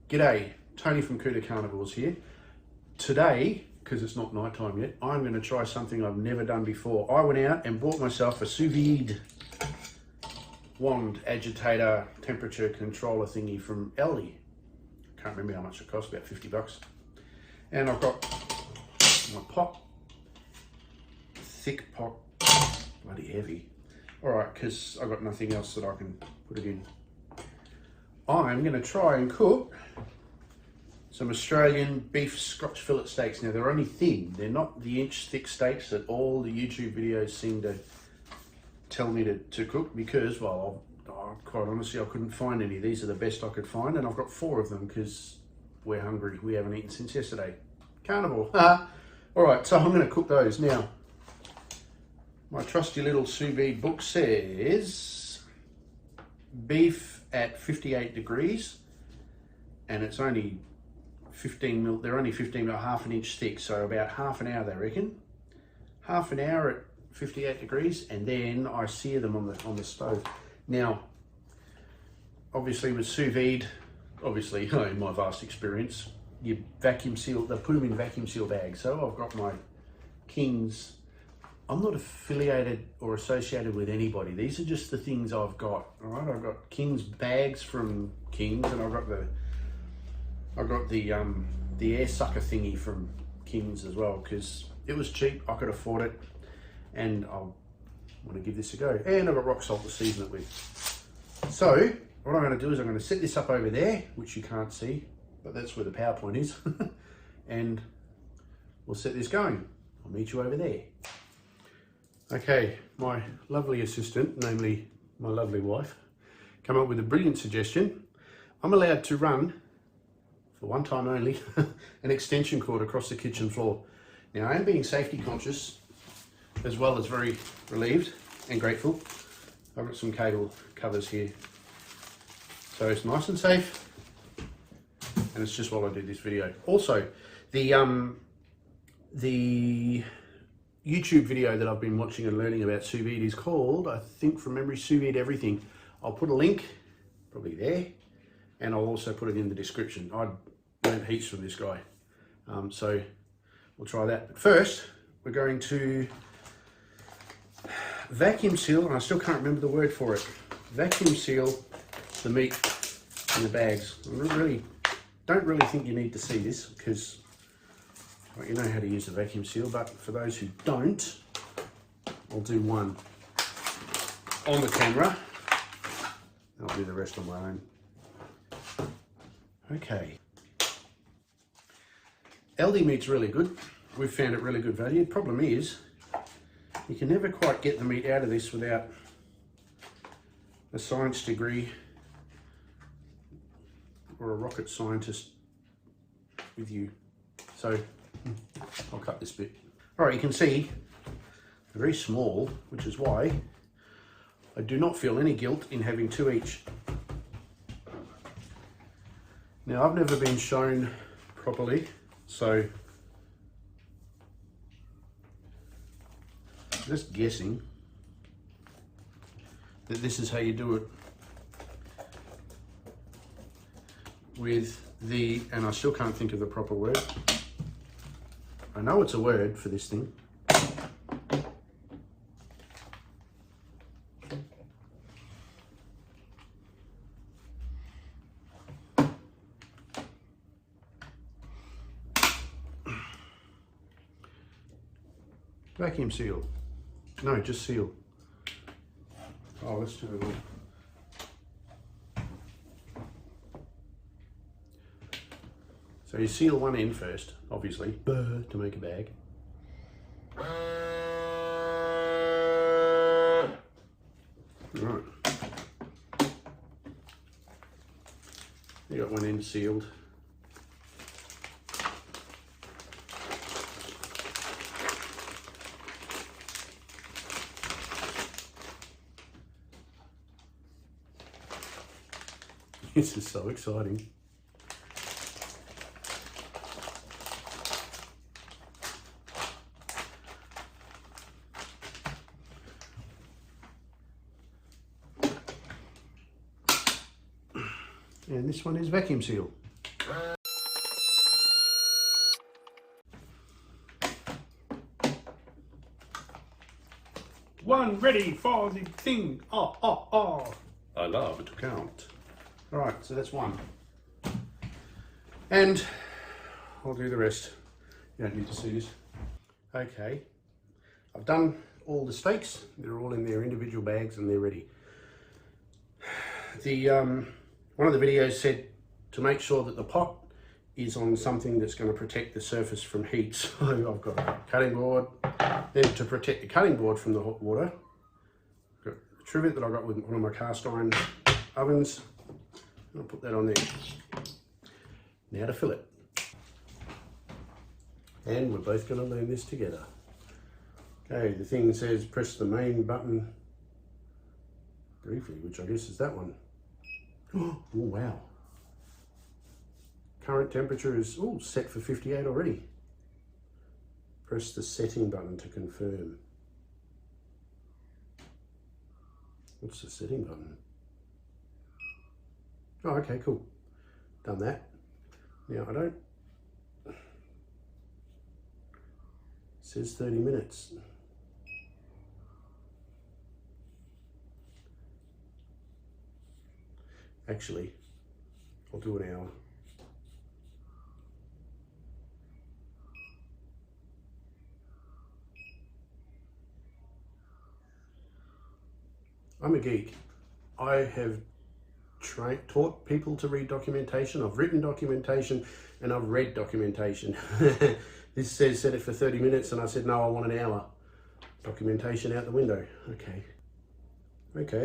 G'day, Tony from Coota Carnivores here. Today, because it's not night time yet, I'm going to try something I've never done before. I went out and bought myself a Sous Vide wand agitator temperature controller thingy from Aldi. Can't remember how much it cost, about 50 bucks. And I've got my pot, thick pot, bloody heavy. All right, because I've got nothing else that I can put it in. I'm going to try and cook some Australian beef Scotch fillet steaks. Now they're only thin, they're not the inch thick steaks that all the YouTube videos seem to tell me to cook, because, well, quite honestly, I couldn't find any. These are the best I could find, and I've got 4 of them because we're hungry. We haven't eaten since yesterday. Carnivore. All right, so I'm going to cook those. Now, my trusty little sous vide book says beef at 58 degrees, and it's only 15 mil, they're only 15 mil, half an inch thick, so about half an hour they reckon. Half an hour at 58 degrees, and then I sear them on the stove. Now, obviously with sous vide, obviously in my vast experience, you vacuum seal, they put them in vacuum seal bags. So I've got my King's. I'm not affiliated or associated with anybody. These are just the things I've got. All right, I've got King's bags from King's, and I've got the air sucker thingy from King's as well, because it was cheap. I could afford it, and I want to give this a go. And I've got rock salt to season it with. So what I'm going to do is I'm going to set this up over there, which you can't see, but that's where the PowerPoint is, and we'll set this going. I'll meet you over there. Okay, my lovely assistant, namely my lovely wife, come up with a brilliant suggestion. I'm allowed to run, for one time only, an extension cord across the kitchen floor. Now, I am being safety conscious, as well as very relieved and grateful. I've got some cable covers here, so it's nice and safe, and it's just while I do this video. Also, the YouTube video that I've been watching and learning about sous vide is called, I think from memory, Sous Vide Everything. I'll put a link, probably there, and I'll also put it in the description. I learned heaps from this guy, so we'll try that. But first, we're going to vacuum seal, and I still can't remember the word for it. Vacuum seal the meat in the bags. I don't really think you need to see this, because you know how to use the vacuum seal, but for those who don't, I'll do one on the camera. I'll do the rest on my own. Okay. Aldi meat's really good. We've found it really good value. Problem is, you can never quite get the meat out of this without a science degree or a rocket scientist with you. So I'll cut this bit. All right, you can see they're very small, which is why I do not feel any guilt in having 2 each. Now, I've never been shown properly, so just guessing that this is how you do it with the, and I still can't think of the proper word. I know it's a word for this thing. Vacuum seal. No, just seal. Oh, let's do it all. So you seal one end first, obviously, to make a bag. Right. You got one end sealed. This is so exciting. And this one is vacuum seal. everyone ready for the thing? Oh. I love to count. All right, so that's one. And I'll do the rest. You don't need to see this. Okay, I've done all the steaks. They're all in their individual bags and they're ready. The one of the videos said to make sure that the pot is on something that's going to protect the surface from heat. So I've got a cutting board. Then to protect the cutting board from the hot water, I've got a trivet that I got with one of my cast iron ovens. I'll put that on there. Now to fill it. And we're both going to learn this together. Okay, the thing says press the main button briefly, which I guess is that one. Oh wow. Current temperature is set for 58 already. Press the setting button to confirm. What's the setting button? Oh, okay, cool. Done that. Now I don't. It says 30 minutes. Actually, I'll do an hour. I'm a geek. I have taught people to read documentation. I've written documentation and I've read documentation. This says set it for 30 minutes and I said, no, I want an hour. Documentation out the window. Okay,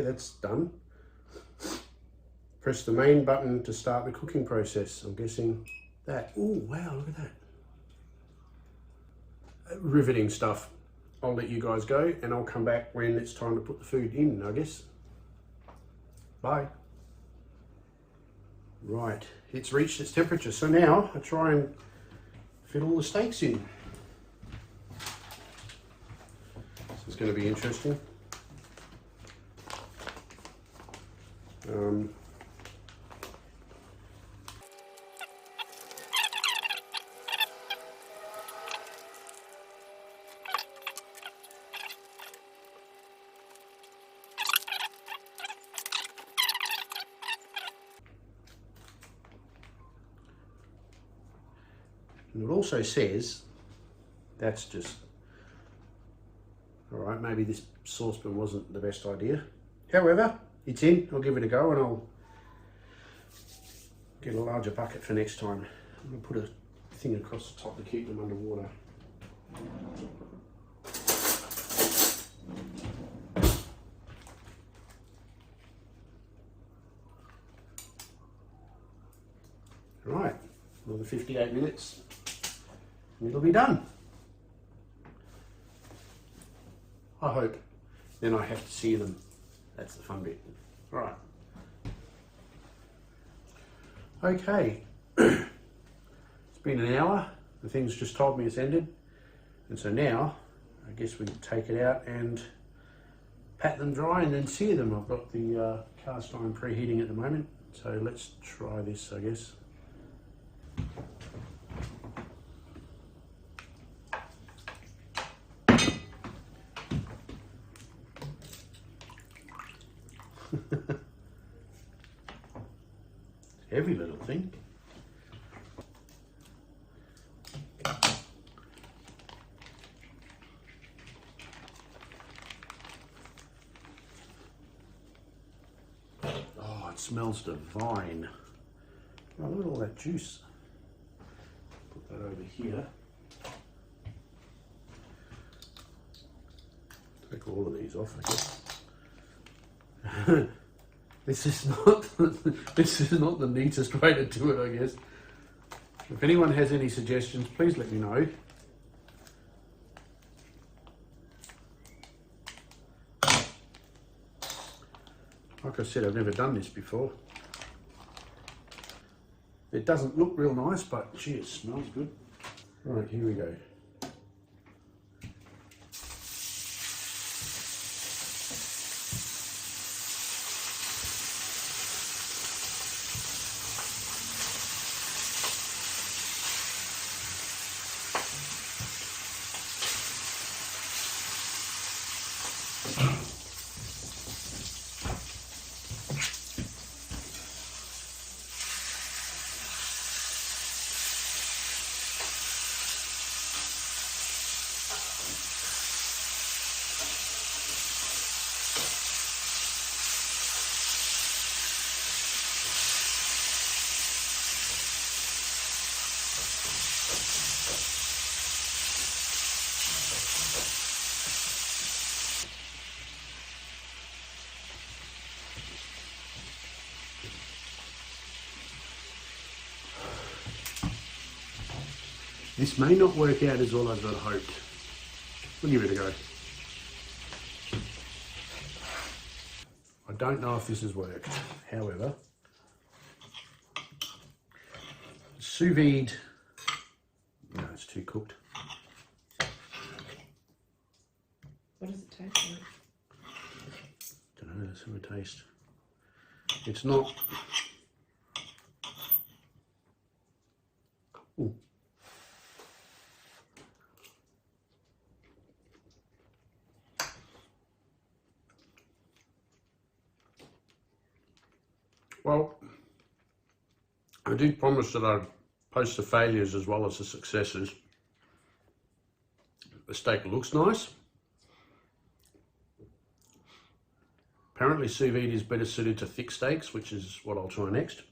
that's done. Press the main button to start the cooking process. I'm guessing that. Oh, wow, look at that. Riveting stuff. I'll let you guys go and I'll come back when it's time to put the food in, I guess. Bye. Right, it's reached its temperature. So now I try and fit all the steaks in. This is going to be interesting. And it also says, that's just, all right, maybe this saucepan wasn't the best idea. However, it's in, I'll give it a go and I'll get a larger bucket for next time. I'm gonna put a thing across the top to keep them underwater. Right, another 58 minutes. It'll be done. I hope. Then I have to sear them. That's the fun bit. All right. Okay. It's been an hour. The thing's just told me it's ended. And so now, I guess we can take it out and pat them dry and then sear them. I've got the cast iron preheating at the moment. So let's try this, I guess. Heavy little thing. Oh, it smells divine. Oh, look at all that juice. Put that over here. Take all of these off, I guess. This is not the neatest way to do it, I guess. If anyone has any suggestions, please let me know. Like I said, I've never done this before. It doesn't look real nice, but gee, it smells good. Right, here we go. This may not work out as well as I'd hoped. We'll give it a go. I don't know if this has worked, however. Sous vide. No, it's too cooked. What does it taste like? Don't know, let's have a taste. It's not. Ooh. Well, I did promise that I'd post the failures as well as the successes. The steak looks nice. Apparently sous vide is better suited to thick steaks, which is what I'll try next.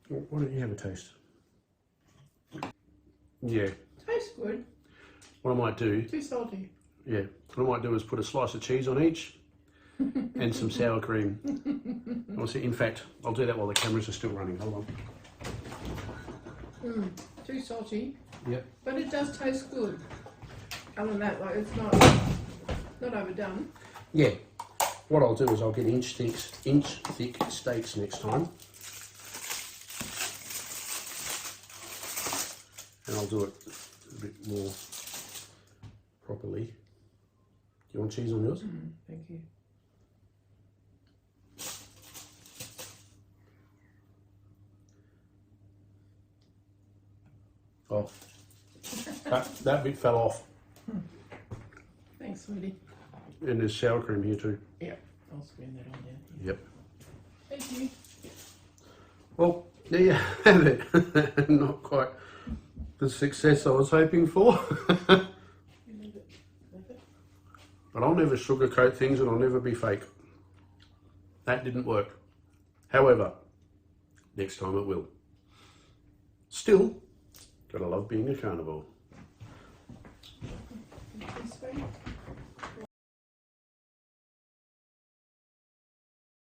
Why don't you have a taste? Yeah. Tastes good. What I might do... Too salty. Yeah. What I might do is put a slice of cheese on each and some sour cream. In fact, I'll do that while the cameras are still running. Hold on. Too salty. Yep. But it does taste good. Other than that, like it's not overdone. Yeah. What I'll do is I'll get inch thick steaks next time. And I'll do it a bit more properly. Do you want cheese on yours? Thank you. Oh, that bit fell off. Thanks, sweetie. And there's sour cream here too. Yep. I'll screen that on down here. Yep. Thank you. Well, there you have it. Not quite the success I was hoping for. But I'll never sugarcoat things and I'll never be fake. That didn't work. However, next time it will. Still, gotta love being a carnivore.